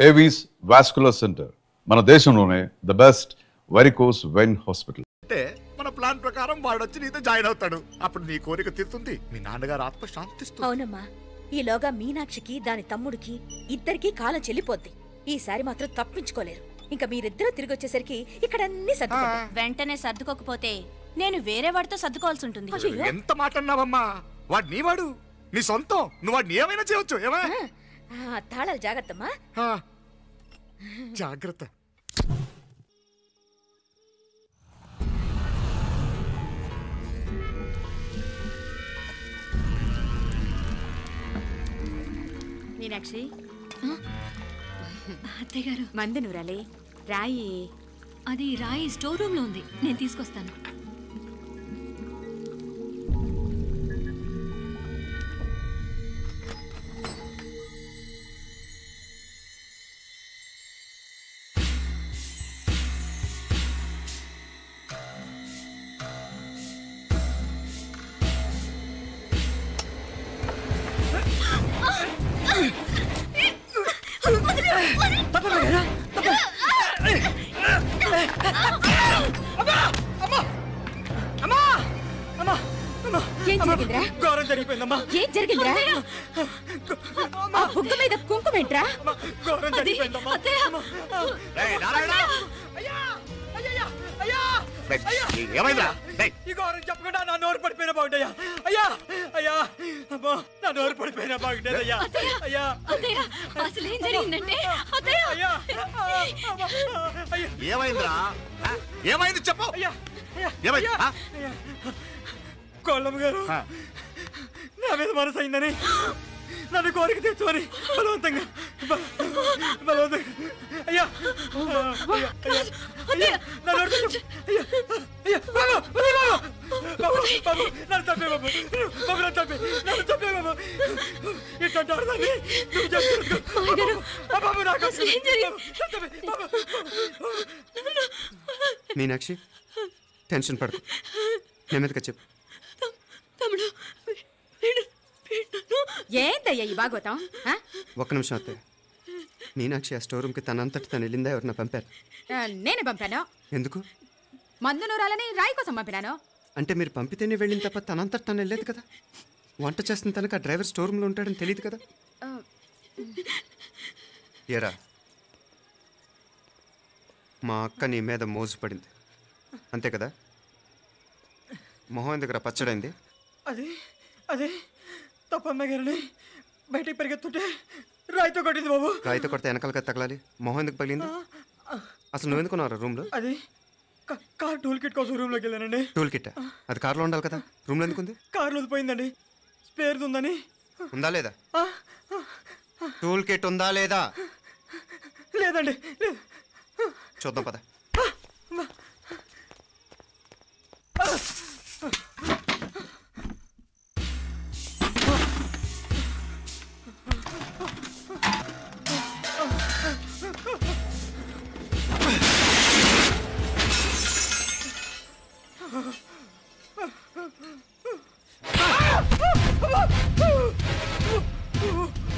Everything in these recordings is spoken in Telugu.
ఏవీస్ వాస్కులర్ సెంటర్ మన దేశంలోనే the best varicose vein hospital. అంటే మన ప్లాన్ ప్రకారం వాడు వచ్చి నీతో జాయిన్ అవుతాడు. అప్పుడు నీ కోరిక తీరుతుంది, మీ నాన్నగారు ఆత్మ శాంతిస్తుంది. అవునమ్మా, ఈలోగా మీనాక్షికి దాని తమ్ముడికి ఇద్దరికి కాలం చెల్లిపోద్ది. ఈసారి మాత్రం తప్పించుకోలేరు. ఇంకా మీరిద్దరూ తిరిగి వచ్చేసరికి ఇక్కడ అన్ని సర్దుకుంటాయి. వెంటనే సర్దుకోకపోతే నేను వేరే వాడితో సర్దుకోవాల్సి ఉంటుంది. ఎంత మాట అన్నావమ్మా? వాడు నీ వాడు, నీ సొంతం. నువ్వు వాడిని ఏమైనా చేయొచ్చు. ఏమా తాళాలు జాగ్రత్తమ్మా. జాగ్రత్త. మీనాక్షి, అత్తయ్య గారు మందు నూరాలి. రాయి అది రాయి స్టోర్ రూమ్ లో ఉంది, నేను తీసుకొస్తాను. ఏం జరిగిందిరా? బుగ్గ మీద కుంకుమేంట్రా? చెప్పకుండా నా నోరు పడిపోయిన బాగుంటాయా? అయ్యా అయ్యా అమ్మా, నా నోరు పడిపోయిన బాగుంటేదయ్యా. అయ్యా అసలు ఏం జరిగిందంటే ఏమైందిరా? ఏమైంది చెప్పు. కోళ్ళమ్మ గారు నా మీద మనసు అయిందని, నన్ను కోరిక తెచ్చుకొని బలవంతంగా అయ్యా నన్ను తప్పే బాబు, నన్ను తప్పే బాబు. ఇట్లాంటి ఆడదాన్ని బాబు నాకు మీనాక్షి, టెన్షన్ పడకు, నెమ్మదిగా చెప్పు. ఏందయ్యా ఈ భాగవతం? ఒక్క నిమిషం అత్తయ్య. మీనాక్షి ఆ స్టోర్ రూమ్కి తనంతటి తను వెళ్ళిందా, ఎవరిన పంపారు? నేనే పంపాను. ఎందుకు? మందు నూరాలని రాయి కోసం పంపినాను. అంటే మీరు పంపితేనే వెళ్ళిన తప్ప తనంతటి తను వెళ్ళలేదు కదా. వంట చేస్తున్న తనకు ఆ డ్రైవర్ స్టోర్ రూమ్లో ఉంటాడని తెలియదు కదా. ఏరా, మా అక్క నీ మీద మోజుపడింది అంతే కదా. మొహం ఎందుకురా పచ్చడైంది? అదే తప్పమ్మ గారిని బయటికి పరిగెత్తుంటే రాయితో కొట్టింది బాబు. రాయితో కొడితే వెనకాలగా తగలాలి, మొహం ఎందుకు పగిలింది? అసలు నువ్వు ఎందుకున్నారా రూమ్లో? అది కార్ టూల్ కిట్ కోసం రూమ్లోకి వెళ్ళానండి. టూల్ కిట్ అది కార్లో ఉండాలి కదా, రూమ్లో ఎందుకు ఉంది? కార్లో పోయిందండి, స్పేర్ ఉందని. ఉందా లేదా? టూల్ కిట్ ఉందా లేదా? లేదండి. చూద్దాం పద.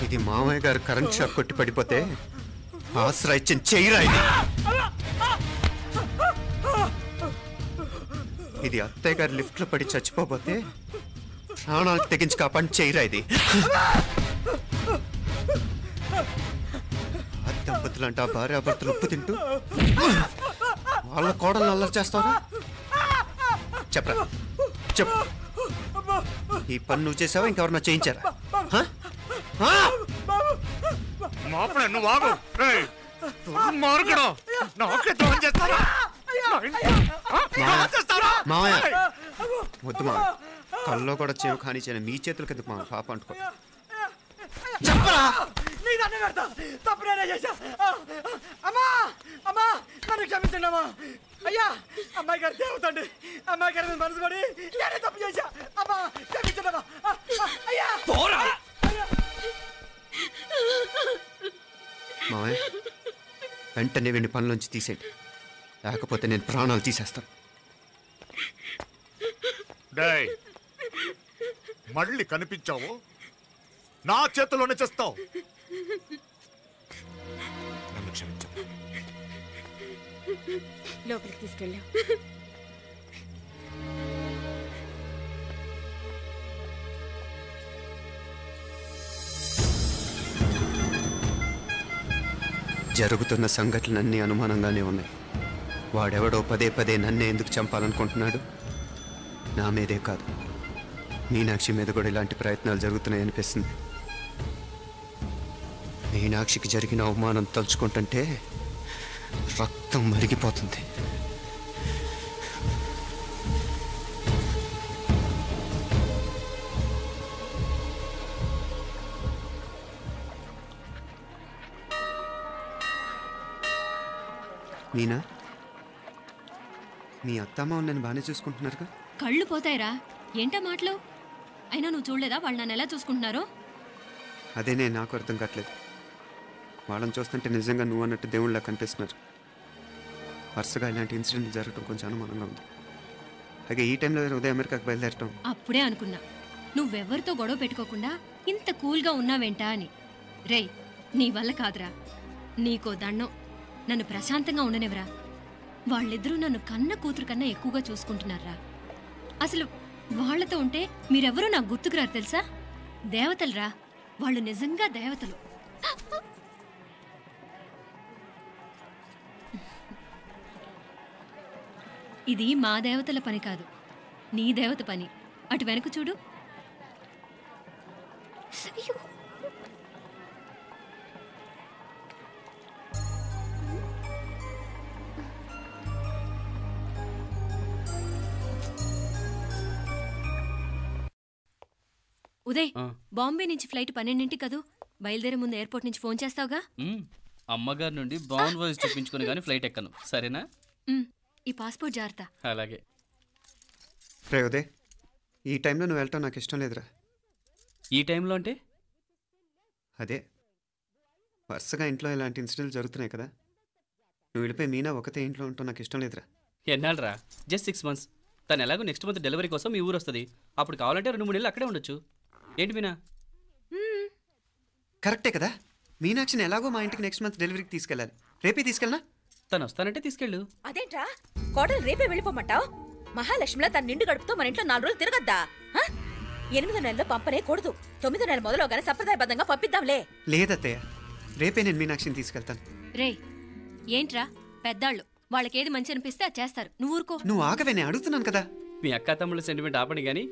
ఇది మామయ్య గారు కరెంట్ షాక్ కొట్టి పడిపోతే ఆసరా ఇచ్చిన చెయ్యిరా ఇది. ఇది అత్తయ్య గారు లిఫ్ట్లో పడి చచ్చిపోతే ప్రాణాలు తెగించి కాపాడి చెయ్యిరా ఇది. ఆ దంపతులంట భార్యాభర్తలు ఉప్పు తింటూ వాళ్ళ కోడలు అల్లరి చేస్తారా? చెప్పరా, చెప్పు. ఈ పని నువ్వు చేసావా, ఇంకెవరన్నా చేయించారా? వద్దు మా కల్లో కూడా చేవు కానీ చేయను, మీ చేతులకి ఎందుకు మా పాప అంటుకో. చెప్పరా, క్షమించండి అమ్మా. అయ్యా, అమ్మాయి గారు దేవుతండి, అమ్మాయి గారి మనసు పడి నేనే తప్పు చేశా. అమ్మా క్షమించండి అమ్మా. అయ్యా మావయ్య, వెంటనే వెండి పనులోంచి తీసేయండి, లేకపోతే నేను ప్రాణాలు తీసేస్తాను. మళ్ళీ కనిపించావు నా చేతిలోనే చేస్తావు. నన్ను క్షమించమ్మా. లోపలికి తీసుకెళ్ళాం. జరుగుతున్న సంఘటనలన్నీ అనుమానంగానే ఉన్నాయి. వాడెవడో పదే పదే నన్నే ఎందుకు చంపాలనుకుంటున్నాడు? నా మీదే కాదు, మీనాక్షి మీద కూడా ఇలాంటి ప్రయత్నాలు జరుగుతున్నాయనిపిస్తుంది. మీనాక్షికి జరిగిన అవమానం తలుచుకుంటుంటే రక్తం మరిగిపోతుంది. మీనా, మీ అత్తమ్మ నన్ను బాగానే చూసుకుంటున్నారుగా? కళ్ళు పోతాయిరా, ఏంటా మాటలు? అయినా నువ్వు చూడలేదా వాళ్ళు నన్ను ఎలా చూసుకుంటున్నారో? అదేనే నాకు అర్థం కావట్లేదు. వాళ్ళని చూస్తుంటే నిజంగా నువ్వు అన్నట్టు దేవుళ్ళ కనిపిస్తున్నారు. వరుసగా ఇలాంటి ఇన్సిడెంట్ జరగడం కొంచెం అనుమానంగా ఉంది. అలాగే ఈ టైంలో ఉదయం అమెరికాకు బయలుదేరటం. అప్పుడే అనుకున్నా నువ్వెవరితో గొడవ పెట్టుకోకుండా ఇంత కూల్గా ఉన్నావేంటా అని. రేయ్, నీ వల్ల కాదురా, నీకో దండం, నన్ను ప్రశాంతంగా ఉండనివరా. వాళ్ళిద్దరూ నన్ను కన్న కూతురు కన్నా ఎక్కువగా చూసుకుంటున్నారా. అసలు వాళ్లతో ఉంటే మీరెవరూ నాకు గుర్తుకురారు తెలుసా? దేవతలురా, వాళ్ళు నిజంగా దేవతలు. ఇది మా దేవతల పని కాదు, నీ దేవత పని. అటు వెనక చూడు. అయ్యో, ఉదయ్, బాంబే నుంచి ఫ్లైట్ 12ంటికి కదూ? బయలుదేరే ముందు ఎయిర్పోర్ట్ నుంచి ఫోన్ చేస్తావుగా? అమ్మగారి నుండి బాండ్ వాయిస్ చూపించుకుని కానీ ఫ్లైట్ ఎక్కను, సరేనా? ఈ పాస్పోర్ట్ జాగ్రత్త. అలాగే. రే ఉదయ్, ఈ టైంలో నువ్వు వెళ్ళటం నాకు ఇష్టం లేదురా. ఈ టైంలో అంటే? అదే, వరుసగా ఇంట్లో ఇలాంటి ఇన్సిడెంట్లు జరుగుతున్నాయి కదా. నువ్వు వెళ్ళిపోయి మీనా ఒకతే ఇంట్లో ఉంటావు నాకు ఇష్టం లేదురా. ఎన్నాళ్ళరా? Just 6 months. తను ఎలాగో నెక్స్ట్ మంత్ డెలివరీ కోసం మీ ఊరు వస్తుంది. అప్పుడు కావాలంటే 2-3 నెలలు అక్కడే ఉండొచ్చు. ఏంటి మీనా? కరెక్టే కదా. మీనాక్షిని ఎలాగో మా ఇంటికి నెక్స్ట్ మంత్ డెలివరీకి తీసుకెళ్ళాలి. రేపే తీసుకెళ్ళనా? తను వస్తానంటే తీసుకెళ్ళు. అదేంట్రా కోడలు రేపే వెళ్ళిపోమంటావు? మహాలక్ష్మిలా తన నిండు గడుపుతో మన ఇంట్లో 4 రోజులు తిరగద్దా? 8వ నెలలో పంపనే కూడదు. 9వ నెల మొదలుగానే సంప్రదాయబద్ధంగా పంపిద్దాంలే. లేదత్తయ్య, రేపే నేను మీనాక్షిని తీసుకెళ్తాను. రే, ఏంట్రా పెద్దాళ్ళు, వాళ్ళకేది మంచి అనిపిస్తే అది చేస్తారు. నువ్వు ఊరుకో. నువ్వు ఆగవే, నేను అడుగుతున్నాను కదా. మీ అక్క తమ్ముళ్ళ సెంటిమెంట్ ఆపండి కానీ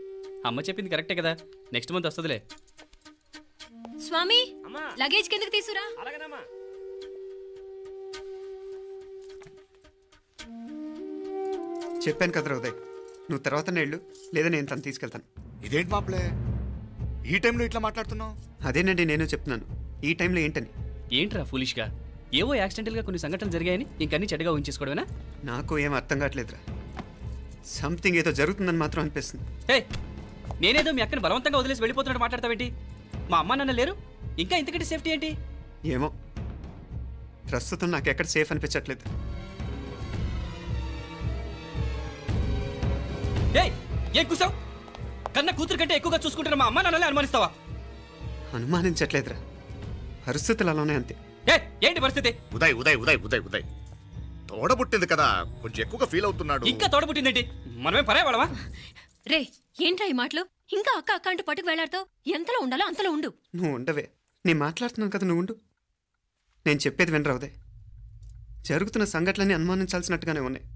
అమ్మ చెప్పింది కరెక్టే కదా, నెక్స్ట్ మంత్ వస్తుందిలే. స్వామి, లగేజ్ కిందకి తీసురా. చెప్పాను కదరా ఉదయ్, నువ్వు తర్వాత నేళ్ళు లేదా నేను తను తీసుకెళ్తాను. ఇదేంటి మాప్లే ఈ టైంలో ఇట్లా మాట్లాడుతున్నావు? అదేనండి నేను చెప్తున్నాను, ఈ టైంలో ఏంటని. ఏంట్రా ఫులిష్గా? ఏవో యాక్సిడెంటల్గా కొన్ని సంఘటనలు జరిగాయని ఇంకన్నీ చెడ్డగా ఉంచేసుకోవడమేనా? నాకు ఏం అర్థం కావట్లేదురా. సంథింగ్ ఏదో జరుగుతుందని మాత్రం అనిపిస్తుంది. హే, నేనేదో మీ అక్కని బలవంతంగా వదిలేసి వెళ్ళిపోతున్నట్టు మాట్లాడతావేంటి? మా అమ్మ నాన్న లేరు, ఇంకా ఇంతకంటే సేఫ్టీ ఏంటి? ఏమో, ప్రస్తుతం నాకు ఎక్కడ సేఫ్ అనిపించట్లేదు. ఏం కూసావు? కన్న కూతురు కంటే ఎక్కువగా చూసుకుంటున్న మా అమ్మ నాన్నలే అనుమానిస్తావా? అనుమానించట్లేదురా, పరిస్థితులు అలానే అంతే. ఏంటి పరిస్థితి? ఉదయ్ ఉదయ్ ఉదయ్ ఉదయ్ ఉదయ్ తోడబుట్టింది కదా, కొంచెం ఎక్కువగా ఫీల్ అవుతున్నాడు. ఇంకా తోడబుట్టిందేంటి? మనమే పరాయవాడవా? రే, ఏంట్రా ఈ మాటలు? ఇంకా అక్క అక్క అంటూ పట్టుకు వెళ్లాడుతావు. ఎంతలో ఉండాలో అంతలో ఉండు. నువ్వు ఉండవే, నేను మాట్లాడుతున్నాను కదా, నువ్వు ఉండు. నేను చెప్పేది వినరా ఉదయ్, జరుగుతున్న సంఘటనలన్నీ అనుమానించాల్సినట్టుగానే ఉన్నాయి.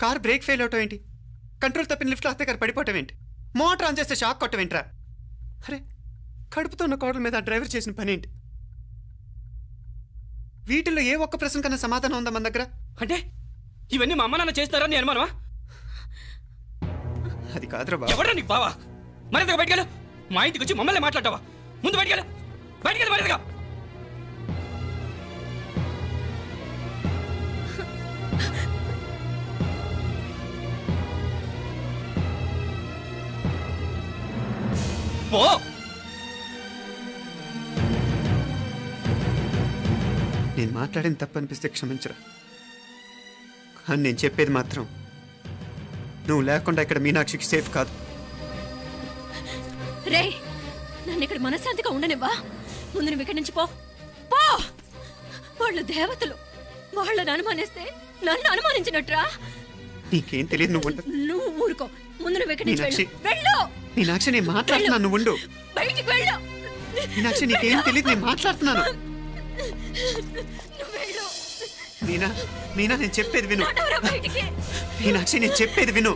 కారు బ్రేక్ ఫెయిల్ అవటం ఏంటి? కంట్రోల్ తప్పిన లిఫ్ట్లో అత్తే గారు పడిపోవటం ఏంటి? మోటార్ ఆన్ చేస్తే షాక్ కొట్టం ఏంట్రా? అరే, కడుపుతో ఉన్న కోడల మీద ఆ డ్రైవర్ చేసిన పని ఏంటి? వీటిల్లో ఏ ఒక్క ప్రశ్న కన్నా సమాధానం ఉందా మన దగ్గర? అంటే ఇవన్నీ మా అమ్మ నాన్న చేస్తారా నీ అనుమానమా? అది కాదురా బాబు. ఎవరా నీకు బావా? మరింతగా బయటకెళ్ళు. మా ఇంటికి వచ్చి మమ్మల్ని మాట్లాడతావా? ముందు బయటకెళ్ళు, బయటకెళ్ళు మరింతగా. పో. నేను మాట్లాడిన తప్పు అనిపిస్తే క్షమించరా, కానీ నేను చెప్పేది మాత్రం నువ్వు లేకుండా ఇక్కడ మీనాక్షికి సేఫ్ కాదు. రే, నన్ను ఇక్కడ మనశ్శాంతిగా ఉండనివ్వా. ముందు నువ్వు ఇక్కడి నుంచి పో. పో, వాళ్ళు దేవతలు. వాళ్ళని అనుమానిస్తే నన్ను అనుమానించినట్రా? నీకేం తెలియదు, నువ్వు ఉండు. నువ్వు ఊరుకో. ముందు నువ్వు ఇక్కడి నుంచి మీనాక్షి. వెళ్ళు. మీనాక్షి, నేను మాట్లాడుతున్నాను, నువ్వు ఉండు. బయటికి వెళ్ళు. మీనాక్షి, నీకేం తెలియదు, నేను మాట్లాడుతున్నాను. నువ్వు వెళ్ళు. మీనా, మీనా, నేను చెప్పేది విను. నడవరా బయటికి. మీనాక్షి, నేను చెప్పేది విను.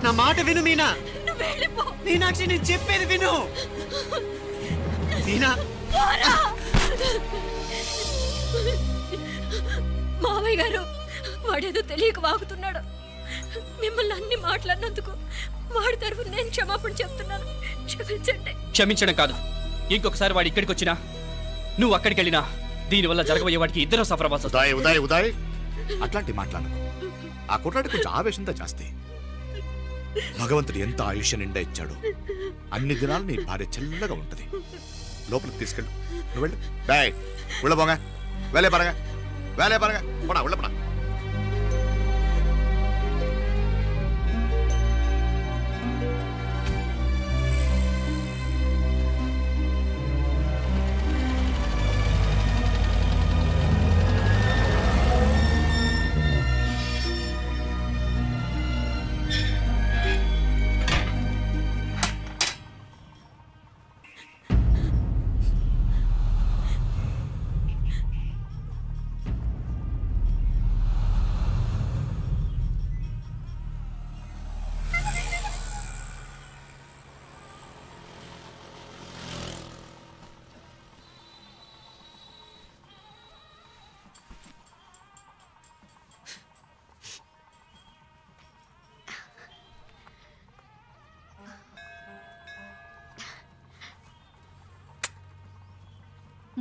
నా మాట విను మీనా. నువ్వు వెళ్ళిపో. మీనాక్షి, నేను చెప్పేది విను. మీనా, పోరా. మావయ్య గారు, వాడేదో తెలియక వాగుతున్నాడు. మిమ్మల్ని అన్ని మాట్లాడినందుకు వాడి తరఫున నేను క్షమాపణ చెప్తున్నాను. క్షమించండి. క్షమించడం కాదు, ఇంకొకసారి వాడు ఇక్కడికి వచ్చినా నువ్వు అక్కడికి వెళ్ళినా దీనివల్ల జరగబోయే వాడికి ఇద్దరు సఫర్ అవ్వాల్సి వస్తుంది. ఉదయ్ ఉదయ్ ఉదయ్ అట్లాంటి మాట్లాడకు. ఆ కుట్రాడి కొంచెం ఆవేశంతో జాస్తి. భగవంతుడు ఎంత ఆయుష్య నిండా ఇచ్చాడు. అన్ని దినాలు నీ భార్య చల్లగా ఉంటది. లోపలికి తీసుకెళ్ళు. నువ్వు వెళ్ళు. డాయ్ ఉళ్ళ పోగా వేలే పరగా వేలే పరగా పోడా ఉళ్ళ పడా.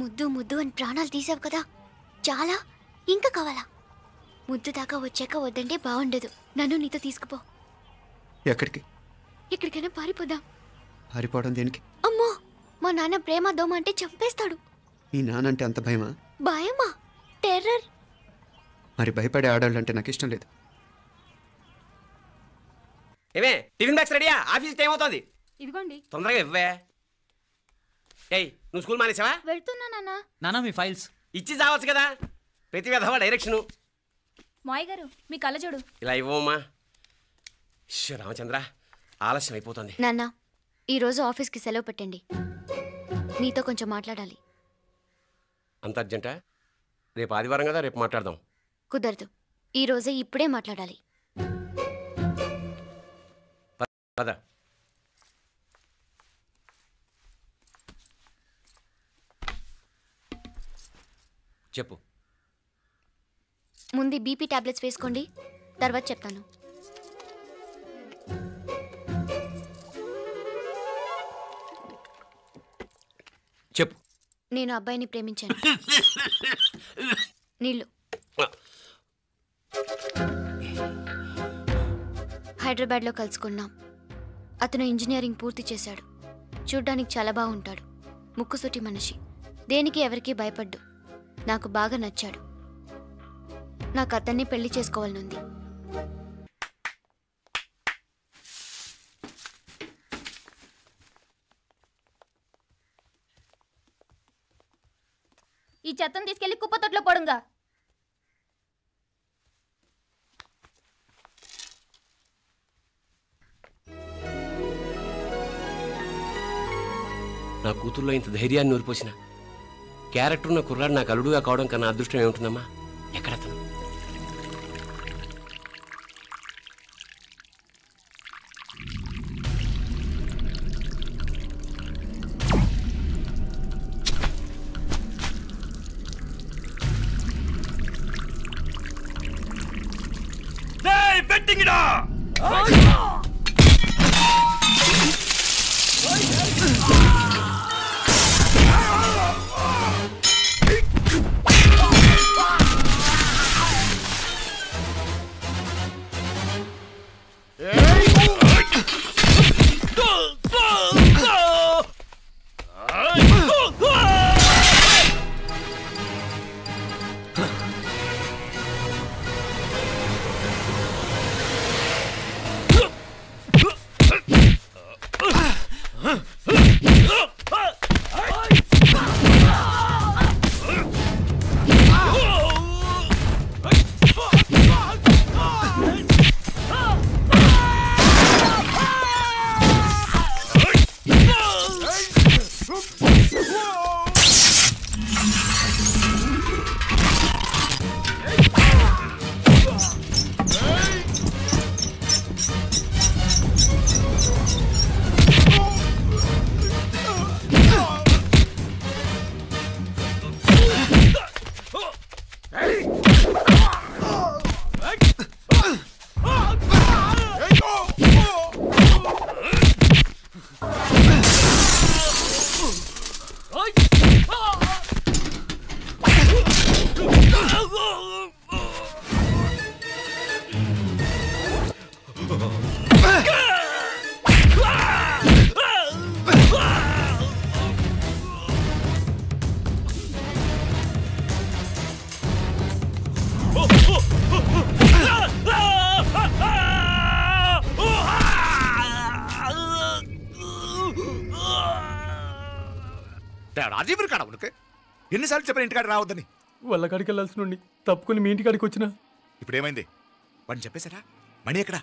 ముద్దు ముద్దు అని ప్రాణాలు తీసావు కదా, చాలా ఇంకా కావాలా? ముద్దు దాకా వచ్చాక వద్దంటే బాగుండదు. నన్ను నీతో తీసుకుపో. ఎక్కడికి? ఎక్కడికైనా పారిపోదాం. పారిపోవడం దేనికి? అమ్మో, మా నాన్న ప్రేమ దోమ అంటే చంపేస్తాడు. మీ నానంటే అంత భయమా? భయమా? టెర్రర్. మరి భయపడే ఆడాళ్ళు అంటే నాకు ఇష్టం లేదు. ఏమే టిఫిన్ బ్యాగ్స్ రెడీయా? ఆఫీస్ టైం అవుతుంది. ఇదిగోండి. తొందరగా ఇవ్వే. ఏయ్, నువ్వు స్కూల్ మానేసావా? వెళ్తున్నా నాన్న. నానా మీ ఫైల్స్ ఇచ్చి చావచ్చు కదా. ప్రతి విధవా డైరెక్షను. మాయ్ గారు మీ కళ్ళజోడు. ఇలా ఇవ్వమ్మా. రామచంద్ర, ఆలస్యం అయిపోతుంది. నాన్న, ఈరోజు ఆఫీస్కి సెలవు పెట్టండి. నీతో కొంచెం మాట్లాడాలి. అంత అర్జెంటా? రేపు ఆదివారం కదా, రేపు మాట్లాడదాం. కుదరదు, ఈరోజే ఇప్పుడే మాట్లాడాలి. పద. చెప్పు. ముందు బీపీ టాబ్లెట్స్ వేసుకోండి, తర్వాత చెప్తాను. చెప్పు. నేను అబ్బాయిని ప్రేమించాను. నీళ్ళు. హైదరాబాద్లో కలుసుకున్నాం. అతను ఇంజనీరింగ్ పూర్తి చేశాడు. చూడ్డానికి చాలా బాగుంటాడు. ముక్కుసూటి మనిషి. దేనికి ఎవరికీ భయపడ్డు. నాకు బాగా నచ్చాడు. నాకు అతన్ని పెళ్లి చేసుకోవాలనుంది. ఈ చెత్తను తీసుకెళ్లి కుప్పతొట్లో పడుంగా. నా కూతుర్లో ఇంత ధైర్యాన్ని నూరిపోసిన క్యారెక్టర్ ఉన్న కుర్రాడు నాకు అల్లుడుగా కావడం కన్నా అదృష్టం ఏముంటుందమ్మా? ఎక్కడతను? ఉనకే ఎన్నిసార్లు చెప్పాను ఇంటికాడ రావద్దని. వాళ్ళ కాడికి వెళ్ళాల్సిన నుండి తప్పుకొని మీ ఇంటికాడికి వచ్చినా. ఇప్పుడు ఏమైంది? వాడిని చెప్పేశారా? మణి ఎక్కడా?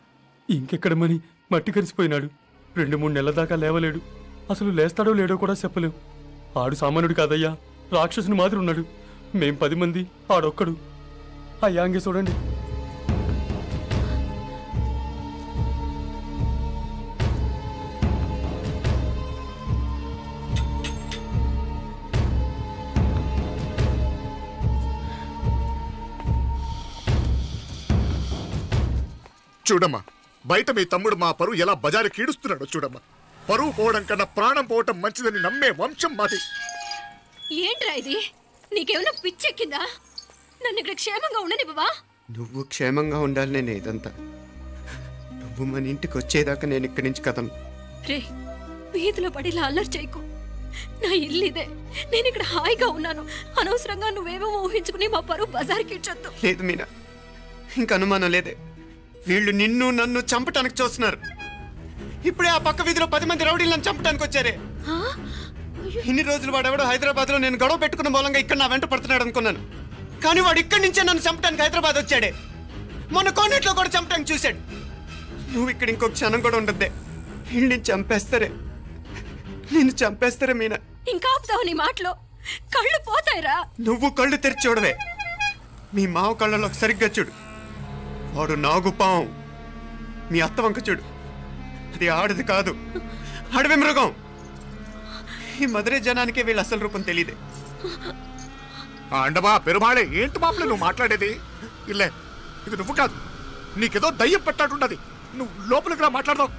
ఇంకెక్కడ మని మట్టి కరిసిపోయినాడు. 2-3 నెలల దాకా లేవలేడు. అసలు లేస్తాడో లేడో కూడా చెప్పలేం. ఆడు సామాన్యుడు కాదయ్యా, రాక్షసుని మాదిరి ఉన్నాడు. మేం 10 మంది, ఆడొక్కడు. అయ్యా అంగే చూడండి. చూడమ్మా, బయట మీ తమ్ముడు మా పరువు ఎలా బజారు కీడుస్తున్నాడో చూడమ్మా. పరువు పోవడం కన్నా ప్రాణం పోవటం మంచిదని నమ్మే వంశం మాది. ఏంట్రా ఇది? నీకేమైనా పిచ్చెక్కిందా? నన్ను ఇక్కడ క్షేమంగా ఉండనివ్వవా? నువ్వు క్షేమంగా ఉండాలి. నేను ఇదంతా నువ్వు మన ఇంటికి వచ్చేదాకా నేను ఇక్కడి నుంచి కదను. రే, వీధిలో పడి ఇలా అల్లరి చేయకు. నా ఇల్లు ఇదే. నేను ఇక్కడ హాయిగా ఉన్నాను. అనవసరంగా నువ్వేమో ఊహించుకుని మా పరువు బజార్కి ఇచ్చొద్దు. లేదు మీనా, ఇంక అనుమానం లేదే. వీళ్ళు నిన్ను నన్ను చంపటానికి చూస్తున్నారు. ఇప్పుడే ఆ పక్క వీధిలో 10 మంది రౌడీలు నన్ను చంపటానికి వచ్చారే. ఇన్ని రోజులు వాడెవడో హైదరాబాద్లో నేను గొడవ పెట్టుకున్న మూలంగా ఇక్కడ నా వెంట పడుతున్నాడు అనుకున్నాను. కానీ వాడు ఇక్కడి నుంచే నన్ను చంపటానికి హైదరాబాద్ వచ్చాడే. మొన్న కోనేట్లో కూడా చంపటానికి చూశాడు. నువ్వు ఇక్కడ ఇంకొక క్షణం కూడా ఉండద్దే. వీళ్ళని చంపేస్తారే, నేను చంపేస్తారే మీనా. ఇంకా ఆపుతావు నీ మాటలో? కళ్ళు పోతాయిరా. నువ్వు కళ్ళు తెరిచి చూడవే. మీ మావ కళ్ళలో సరిగ్గా చూడు. వాడు నాగుపాం. మీ అత్త వంక చూడు, అది ఆడది కాదు, అడవి మృగం. ఈ మధుரை జనానికే వీళ్ళ అసలు రూపం తెలియదే. అండమా పెరుమాళే, ఏంటి మాపలే నువ్వు మాట్లాడేది? ఇల్లే, ఇది నువ్వు కాదు, నీకేదో దయ్యం పెట్టాడున్నది. నువ్వు లోపలికి రా, మాట్లాడదాం.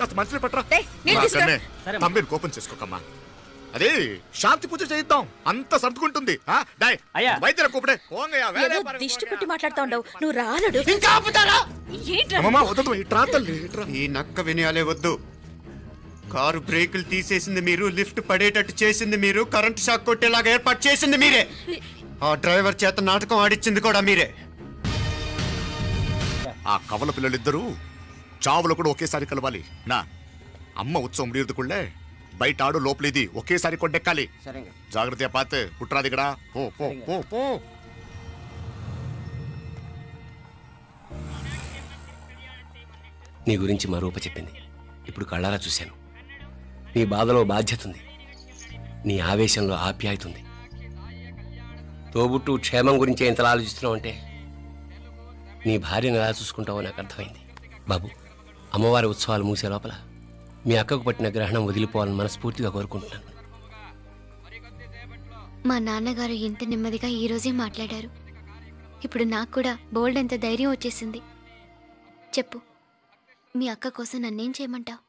కాస్త మంచిని పట్టరా. తమ్మిని కోపం చేసుకోకమ్మా. అదే శాంతి పూజ చేయిద్దాం, అంత సర్దుకుంటుంది. వైద్యుల కూపడే దిష్టి పెట్టి మాట్లాడుతా ఉండవు. నువ్వు రానడు. ఇంకా ఆపుతారా? ఈ నక్క వినయాలే వద్దు. కారు బ్రేకులు తీసేసింది మీరు, లిఫ్ట్ పడేటట్టు చేసింది మీరు, కరెంట్ షాక్ కొట్టేలాగా ఏర్పాటు చేసింది మీరే. ఆ డ్రైవర్ చేత నాటకం ఆడిచ్చింది కూడా మీరే. ఆ కవల పిల్లలిద్దరూ చావులో కూడా ఒకేసారి కలవాలి. నా అమ్మ ఉత్సవం ముడియదుకుళ్ళే బయట ఆడు, లోపలిది ఒకేసారి కొట్టెక్కాలి. జాగ్రత్త పాత్ కుట్రాది ఇక్కడ. పో పో పో పో. నీ గురించి మా రూప చెప్పింది. ఇప్పుడు కళ్ళారా చూశాను. నీ బాధలో బాధ్యత ఉంది, నీ ఆవేశంలో ఆప్యాయత ఉంది. తోబుట్టు క్షేమం గురించి ఎంతలా ఆలోచిస్తున్నావు అంటే నీ భార్యను ఎలా చూసుకుంటావో నాకు అర్థమైంది. బాబు, అమ్మవారి ఉత్సవాలు మూసే లోపల మీ అక్కకు పట్టిన గ్రహణం వదిలిపోవాలని మనస్ఫూర్తిగా కోరుకుంటున్నాను. మా నాన్నగారు ఇంత నెమ్మదిగా ఈరోజే మాట్లాడారు. ఇప్పుడు నాకు కూడా బోల్డ్ ఎంత ధైర్యం వచ్చేసింది. చెప్పు, మీ అక్క కోసం నన్నేం చేయమంటావు?